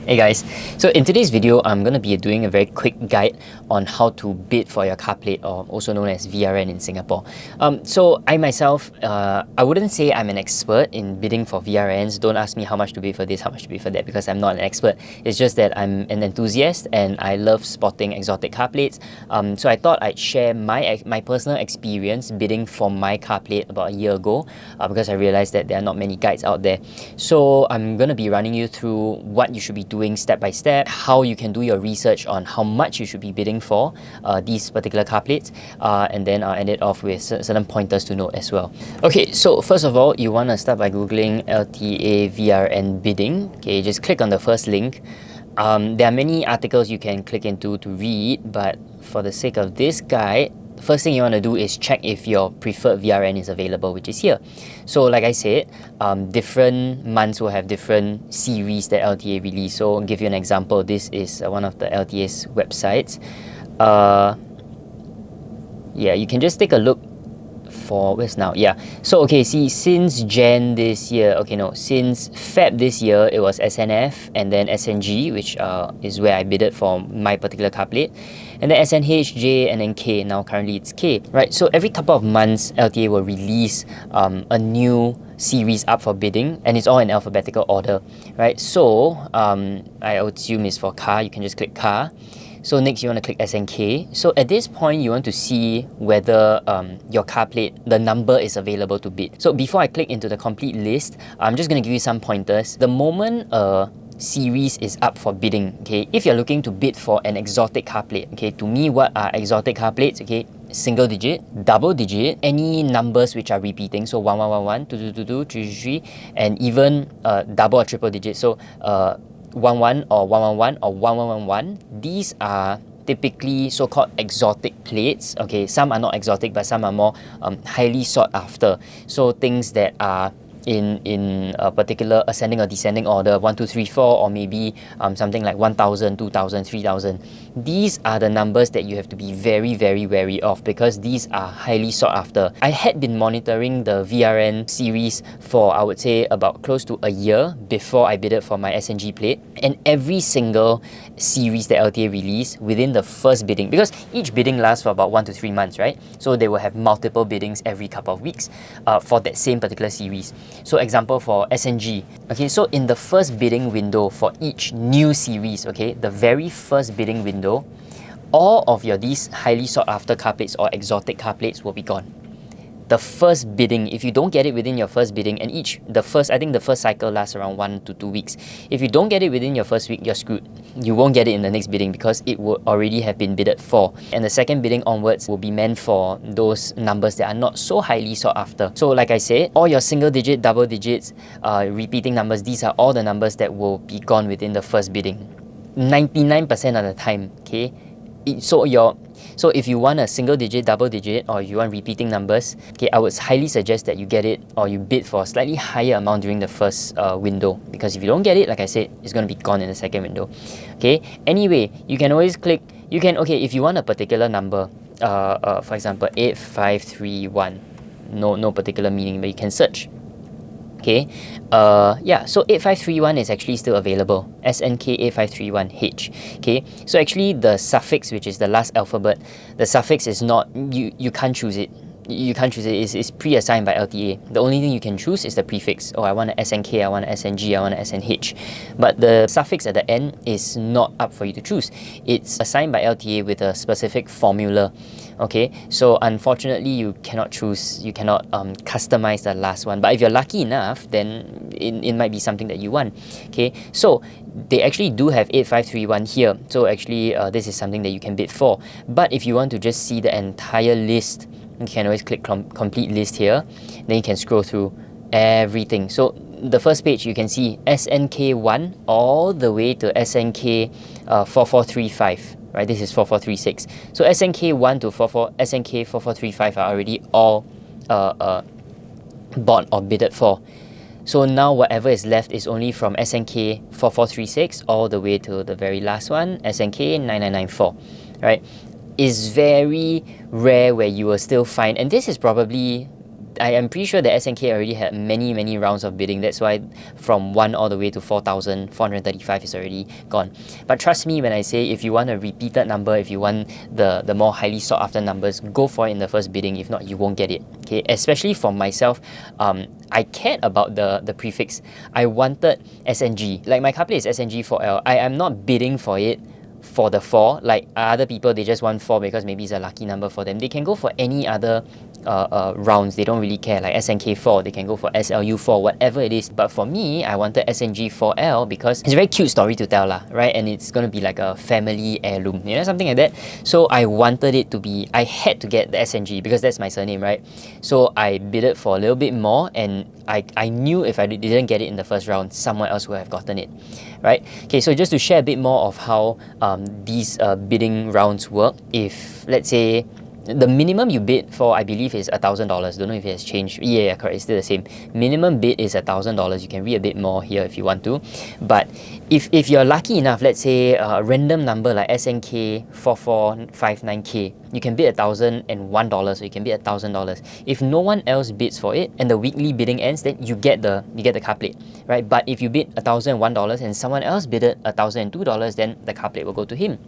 Hey guys, so in today's video, I'm going to be doing a very quick guide on how to bid for your CARPLATE, or also known as VRN in Singapore. So I myself, I wouldn't say I'm an expert in bidding for VRNs. Don't ask me how much to bid for this, how much to bid for that, because I'm not an expert. It's just that I'm an enthusiast and I love spotting exotic CARPLATEs. So I thought I'd share my personal experience bidding for my CARPLATE about a year ago, because I realized that there are not many guides out there. So I'm going to be running you through what you should be doing step by step, how you can do your research on how much you should be bidding for these particular CARPLATEs, and then I'll end it off with certain pointers to note as well. Okay, so first of all, you want to start by googling LTA VRN bidding. Okay, just click on the first link. There are many articles you can click into to read, but for the sake of this guide, the first thing you want to do is check if your preferred VRN is available, which is here. So like I said, different months will have different series that LTA release. So I'll give you an example. This is one of the LTA's websites. Yeah, you can just take a look for where's now. Yeah, so okay, see, since Jan this year, okay, no, since Feb this year, it was SNF and then SNG, which is where I bidded for my particular CARPLATE, and then SNH, J, and then K. Now currently it's K, right? So every couple of months, LTA will release a new series up for bidding, and it's all in alphabetical order, right? So I would assume it's for car. You can just click car. So next you want to click SNK. So at this point you want to see whether your CARPLATE, the number is available to bid. So before I click into the complete list, I'm just going to give you some pointers. The moment a series is up for bidding, okay, if you're looking to bid for an exotic CARPLATE, okay, to me what are exotic CARPLATEs? Okay, single digit, double digit, any numbers which are repeating, so 1111, 2222, 333, and even double or triple digit, so 11 or 111 or 1111. These are typically so-called exotic plates. Okay, some are not exotic, but some are more highly sought after. So things that are in a particular ascending or descending order, 1, 2, 3, 4, or maybe something like 1000, 2000, 3000. These are the numbers that you have to be very, very wary of, because these are highly sought after. I had been monitoring the VRN series for, I would say, about close to a year before I bidded for my SNG plate, and every single series that LTA released within the first bidding, because each bidding lasts for about 1 to 3 months, right? So they will have multiple biddings every couple of weeks for that same particular series. So example for SNG, okay, so in the first bidding window for each new series, okay, the very first bidding window, all of these highly sought after CARPLATEs or exotic CARPLATEs will be gone. The first bidding, if you don't get it within your first bidding, and I think the first cycle lasts around 1 to 2 weeks. If you don't get it within your first week, you're screwed. You won't get it in the next bidding because it will already have been bidded for. And the second bidding onwards will be meant for those numbers that are not so highly sought after. So like I said, all your single digit, double digits, repeating numbers, these are all the numbers that will be gone within the first bidding. 99% of the time, okay? So if you want a single digit, double digit, or you want repeating numbers, okay, I would highly suggest that you get it or you bid for a slightly higher amount during the first window, because if you don't get it, like I said, it's going to be gone in the second window. Okay, anyway, you can always click, okay, if you want a particular number, for example 8531, no particular meaning, but you can search. Okay, yeah, so 8531 is actually still available, SNK 8531H. Okay, so actually the suffix, which is the last alphabet, the suffix is not, you can't choose it. You can't choose it. It's pre-assigned by LTA. The only thing you can choose is the prefix. Oh, I want an SNK, I want an SNG, I want an SNH. But the suffix at the end is not up for you to choose. It's assigned by LTA with a specific formula. Okay, so unfortunately you cannot choose, you cannot customize the last one. But if you're lucky enough, then it might be something that you want. Okay, so they actually do have 8531 here. So actually this is something that you can bid for. But if you want to just see the entire list, you can always click complete list here. Then you can scroll through everything. So the first page you can see SNK1 all the way to SNK 4435. Right, this is 4436. So SNK1 to SNK 4435 are already all bought or bidded for. So now whatever is left is only from SNK 4436 all the way to the very last one, SNK 9994. Right, is very rare where you will still find, and this is probably I am pretty sure that SNK already had many rounds of bidding. That's why from 1 all the way to 4,435 is already gone. But trust me when I say, if you want a repeated number, if you want the more highly sought after numbers, go for it in the first bidding. If not, you won't get it. Okay, especially for myself, I cared about the prefix. I wanted SNG. Like my carplate is SNG4L. I am not bidding for it for the 4. Like other people, they just want 4 because maybe it's a lucky number for them. They can go for any other rounds. They don't really care. Like SNK4, they can go for SLU4, whatever it is. But for me, I wanted SNG4L because it's a very cute story to tell, right? And it's going to be like a family heirloom, you know, something like that. So I wanted it to be, I had to get the SNG because that's my surname, right? So I bidded for a little bit more, and I knew if I didn't get it in the first round, someone else would have gotten it, right? Okay, so just to share a bit more of how these bidding rounds work. If, let's say, the minimum you bid for, I believe, is $1,000. Don't know if it has changed. Yeah, correct. It's still the same. Minimum bid is $1,000. You can read a bit more here if you want to. But if you're lucky enough, let's say a random number like SNK 4459K, you can bid $1,001. So you can bid $1,000. If no one else bids for it and the weekly bidding ends, then you get the carplate, right? But if you bid $1,001 and someone else bidded $1,002, then the carplate will go to him.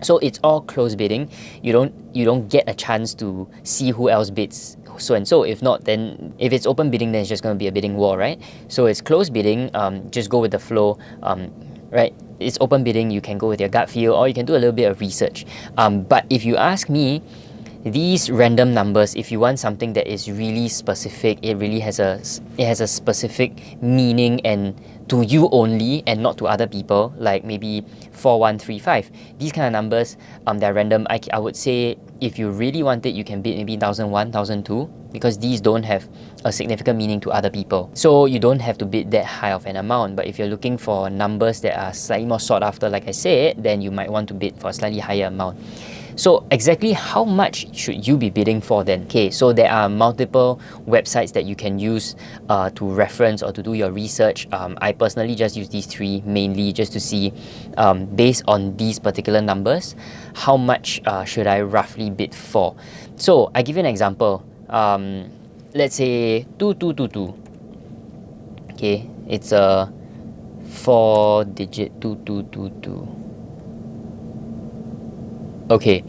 So it's all closed bidding. You don't get a chance to see who else bids so and so. If not, then if it's open bidding, then it's just going to be a bidding war, right? So it's closed bidding. Just go with the flow, right? It's open bidding. You can go with your gut feel, or you can do a little bit of research. But if you ask me, these random numbers, if you want something that is really specific, it really has a specific meaning and to you only and not to other people, like maybe 4135. These kind of numbers, they're random. I would say if you really want it, you can bid maybe 1001, 1002, because these don't have a significant meaning to other people. So you don't have to bid that high of an amount. But if you're looking for numbers that are slightly more sought after, like I said, then you might want to bid for a slightly higher amount. So exactly how much should you be bidding for then? Okay, so there are multiple websites that you can use to reference or to do your research. I personally just use these 3 mainly just to see, based on these particular numbers, how much should I roughly bid for. So I give you an example. Let's say 2222. Okay, it's a 4-digit 2222. Okay,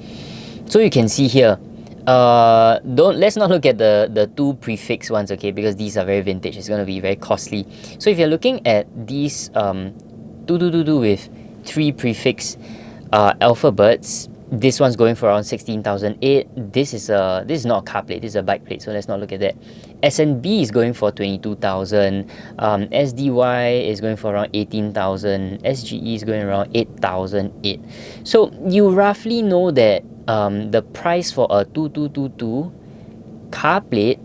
so you can see here, let's not look at the 2 prefix ones, okay, because these are very vintage. It's going to be very costly. So if you're looking at these 2222 with 3 prefix alphabets, this one's going for around 16,008. This is not a car plate, this is a bike plate, so let's not look at that. SNB is going for 22,000. SDY is going for around 18,000. SGE is going around 8,008. So you roughly know that the price for a 2222 car plate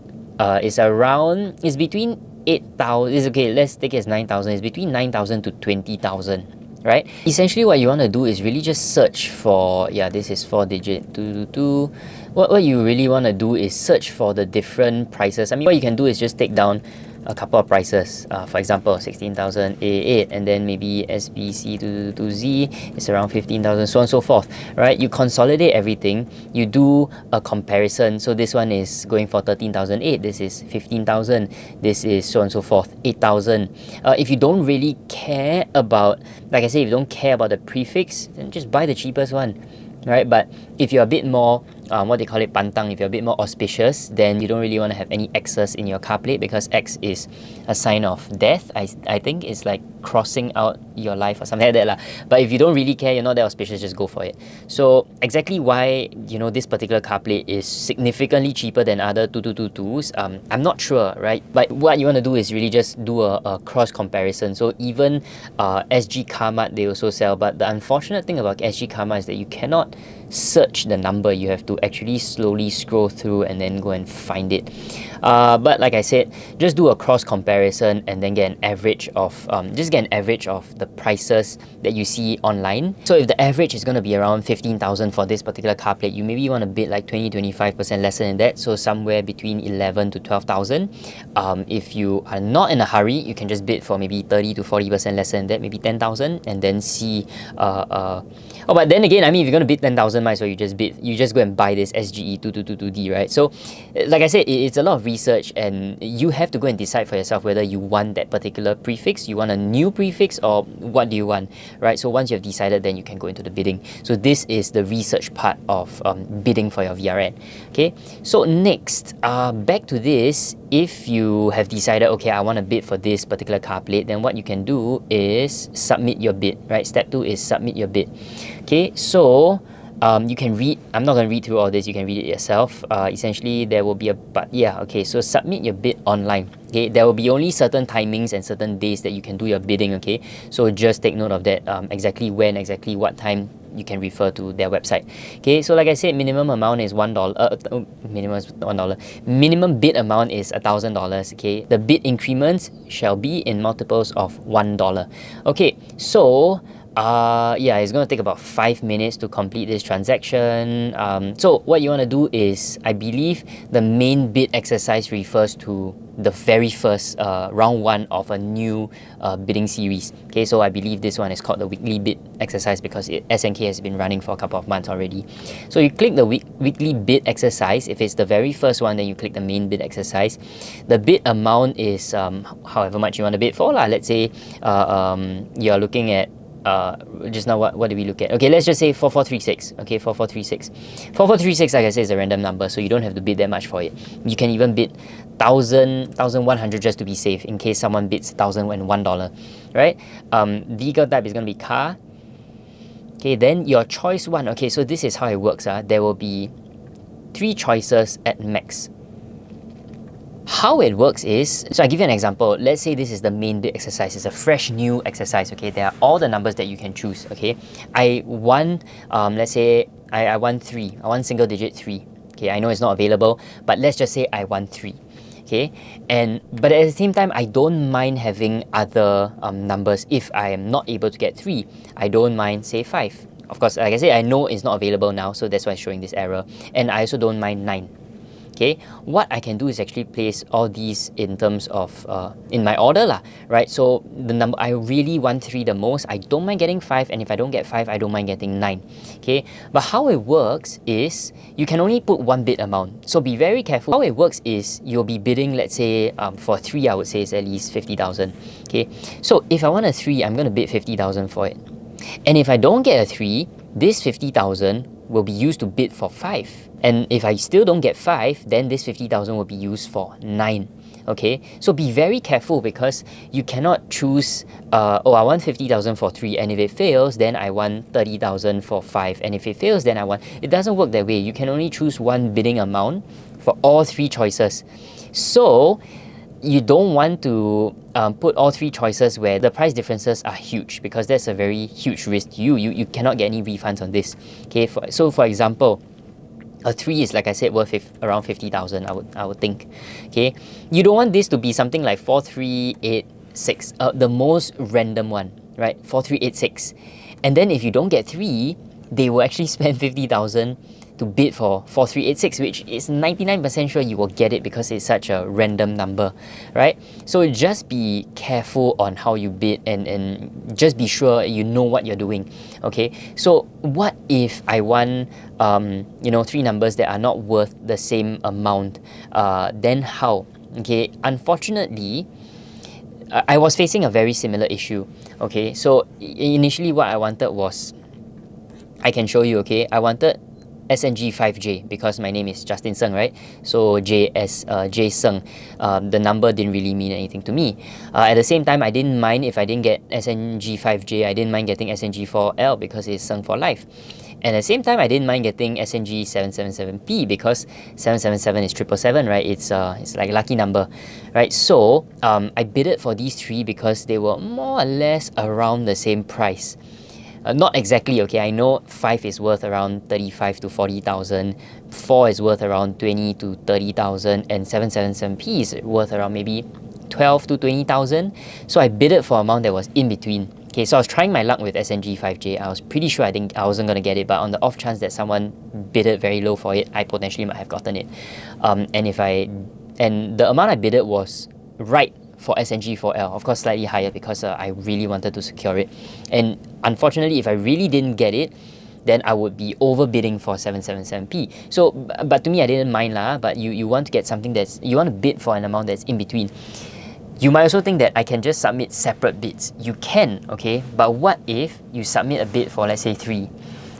is between 8,000. Okay, let's take it as 9,000. It's between 9,000 to 20,000. Right? Essentially what you want to do is really just search for, this is 4-digit 222. What you really want to do is search for the different prices. I mean, what you can do is just take down a couple of prices. For example, 16,008, and then maybe SBC222Z is around 15,000, so on and so forth, right? You consolidate everything, you do a comparison. So this one is going for 13,008, this is 15,000, this is so on and so forth, 8,000. If you don't really care about, like I said, if you don't care about the prefix, then just buy the cheapest one, right? But if you're a bit more what they call it, pantang, if you're a bit more auspicious, then you don't really want to have any X's in your car plate, because X is a sign of death. I think it's like crossing out your life or something like that lah. But if you don't really care, you're not that auspicious, just go for it. So exactly why, this particular car plate is significantly cheaper than other 2222s, I'm not sure, right? But what you want to do is really just do a cross comparison. So even SG Carmart, they also sell, but the unfortunate thing about SG Carmart is that you cannot search the number. You have to actually slowly scroll through and then go and find it. But like I said, just do a cross comparison and then get an average of the prices that you see online. So if the average is going to be around 15,000 for this particular car plate, you maybe want to bid like 20-25% lesser than that, so somewhere between 11 to 12,000. If you are not in a hurry, you can just bid for maybe 30-40% lesser than that, maybe 10,000, and then see but then again, I mean, if you're going to bid 10,000 might as well you just bid. You just go and buy this SGE 2222D, right? So, like I said, it's a lot of research, and you have to go and decide for yourself whether you want that particular prefix, you want a new prefix, or what do you want, right? So once you have decided, then you can go into the bidding. So this is the research part of bidding for your VRN. Okay. So next, back to this. If you have decided, okay, I want to bid for this particular car plate, then what you can do is submit your bid, right? Step 2 is submit your bid. Okay, so you can read, I'm not going to read through all this, you can read it yourself. Essentially, there will be okay, so submit your bid online. Okay, there will be only certain timings and certain days that you can do your bidding, okay? So just take note of that, exactly when, exactly what time you can refer to their website. Okay, so like I said, minimum amount is $1. Minimum is $1. Minimum bid amount is $1,000. Okay, the bid increments shall be in multiples of $1. Okay, so yeah, it's going to take about 5 minutes to complete this transaction. So what you want to do is, I believe the main bid exercise refers to the very first round 1 of a new bidding series. Okay, so I believe this one is called the weekly bid exercise because SNK has been running for a couple of months already. So you click the weekly bid exercise. If it's the very first one, then you click the main bid exercise. The bid amount is however much you want to bid for lah. Let's say you're looking at just now what did we look at? Okay, let's just say 4436. Okay, 4436. 4436, like I said, is a random number, so you don't have to bid that much for it. You can even bid 1,100 just to be safe in case someone bids $1,001, right? Vehicle type is going to be car. Okay, then your choice 1. Okay, so this is how it works. There will be 3 choices at max. How it works is, so I give you an example. Let's say this is the main bid exercise. It's a fresh new exercise. Okay, there are all the numbers that you can choose. Okay, I want let's say I want 3. I want single digit 3. Okay, I know it's not available, but let's just say I want 3. Okay, but at the same time, I don't mind having other numbers. If I am not able to get 3, I don't mind, say, 5. Of course, like I said, I know it's not available now, so that's why it's showing this error. And I also don't mind 9. Okay, what I can do is actually place all these in terms of in my order lah, right? So the number I really want 3 the most, I don't mind getting 5, and if I don't get 5, I don't mind getting 9. Okay, but how it works is you can only put 1 bid amount, so be very careful. How it works is you'll be bidding, let's say for 3, I would say it's at least 50,000. Okay, so if I want a 3, I'm going to bid 50,000 for it, and if I don't get a 3, this 50,000 will be used to bid for 5. And if I still don't get 5, then this 50,000 will be used for 9. Okay, so be very careful because you cannot choose, oh, I want 50,000 for 3, and if it fails, then I want 30,000 for 5, and if it fails, then I want. It doesn't work that way. You can only choose 1 bidding amount for all 3 choices. So you don't want to put all 3 choices where the price differences are huge, because that's a very huge risk to you. You cannot get any refunds on this. Okay, so for example, a 3 is, like I said, worth around 50,000, I would think. Okay, you don't want this to be something like 4386, the most random one, right? 4386, and then if you don't get 3, they will actually spend 50,000 to bid for 4386, which is 99% sure you will get it because it's such a random number, right? So just be careful on how you bid, and just be sure you know what you're doing. Okay, so what if I want 3 numbers that are not worth the same amount? Then how? Okay, unfortunately, I was facing a very similar issue. Okay, so initially what I wanted was, I can show you. Okay, I wanted SNG5J because my name is Justin Seng, right? So J Seng, the number didn't really mean anything to me. At the same time, I didn't mind if I didn't get SNG5J. I didn't mind getting SNG4L because it's Seng for life. And at the same time, I didn't mind getting SNG777P because 777 is 777, right? It's like a lucky number, right? So I bidded for these 3 because they were more or less around the same price. Not exactly, okay, I know 5 is worth around 35 to 40,000, 4 is worth around 20 to 30,000, and 777P is worth around maybe 12 to 20,000. So I bidded for an amount that was in between. Okay, so I was trying my luck with SNG5J. I was pretty sure I wasn't going to get it, but on the off chance that someone bidded very low for it, I potentially might have gotten it. And the amount I bidded was right for SNG4L, of course slightly higher because I really wanted to secure it. And unfortunately, if I really didn't get it, then I would be overbidding for 777p. So, but to me, I didn't mind lah. But you want to get something you want to bid for an amount that's in between. You might also think that I can just submit separate bids. You can, okay? But what if you submit a bid for, let's say, 3?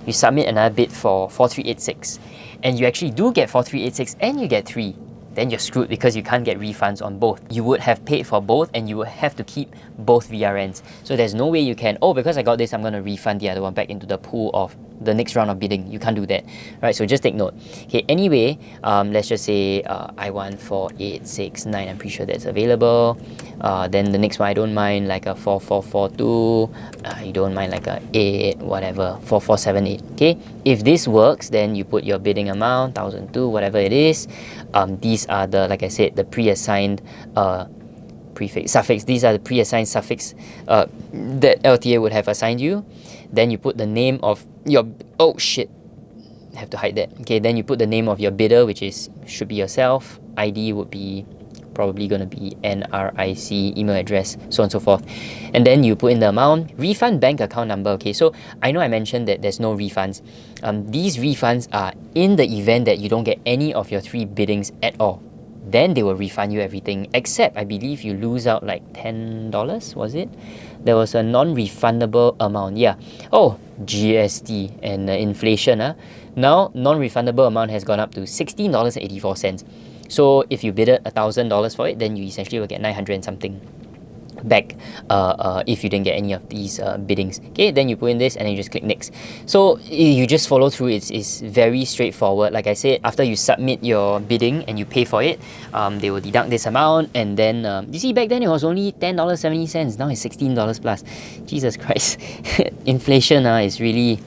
You submit another bid for 4386, and you actually do get 4386 and you get 3. Then you're screwed because you can't get refunds on both. You would have paid for both and you would have to keep both VRNs. So there's no way you can, oh, because I got this, I'm going to refund the other one back into the pool of the next round of bidding. You can't do that, right? So just take note. Okay, anyway, let's just say I want 4869. I'm pretty sure that's available. Then the next one, I don't mind like a 4442. You don't mind like a 8, whatever, 4478. Okay, if this works, then you put your bidding amount, 1002, whatever it is. These are the, like I said, the pre-assigned suffix. These are the pre-assigned suffix that LTA would have assigned you. Then you put the name of your, oh shit, I have to hide that. Okay, then you put the name of your bidder, which should be yourself. ID would be probably going to be NRIC, email address, so on and so forth. And then you put in the amount, refund bank account number. Okay, so I know I mentioned that there's no refunds. These refunds are in the event that you don't get any of your 3 biddings at all. Then they will refund you everything, except I believe you lose out like $10, was it? There was a non-refundable amount, yeah. Oh, GST and inflation. Now, non-refundable amount has gone up to $16.84. So if you bidded $1,000 for it, then you essentially will get 900 and something back if you didn't get any of these biddings. Okay, then you put in this and then you just click next. So you just follow through. It's very straightforward. Like I said, after you submit your bidding and you pay for it, they will deduct this amount, and then you see back then it was only $10.70. Now it's $16 plus. Jesus Christ. Inflation is really,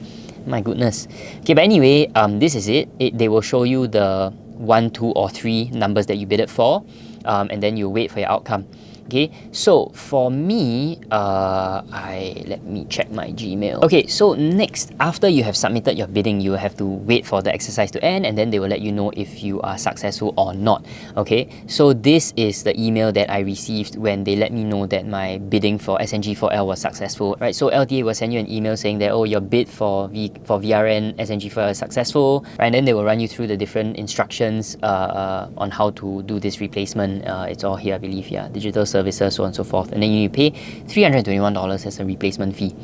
my goodness. Okay, but anyway, this is it. They will show you the 1, 2 or 3 numbers that you bidded for, and then you wait for your outcome. Okay, so for me, let me check my Gmail. Okay, so next, after you have submitted your bidding, you have to wait for the exercise to end, and then they will let you know if you are successful or not. Okay, so this is the email that I received when they let me know that my bidding for SNG4L was successful. Right, so LTA will send you an email saying that, oh, your bid for VRN SNG4L is successful, right? And then they will run you through the different instructions on how to do this replacement. It's all here, I believe. Yeah, digital services, so on and so forth, and then you pay $321 as a replacement fee.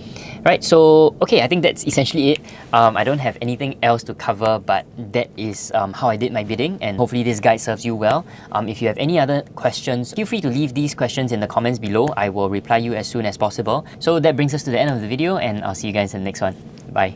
Right, so okay, I think that's essentially it. I don't have anything else to cover, but that is how I did my bidding, and hopefully this guide serves you well. If you have any other questions, feel free to leave these questions in the comments below. I will reply you as soon as possible. So that brings us to the end of the video, and I'll see you guys in the next one. Bye.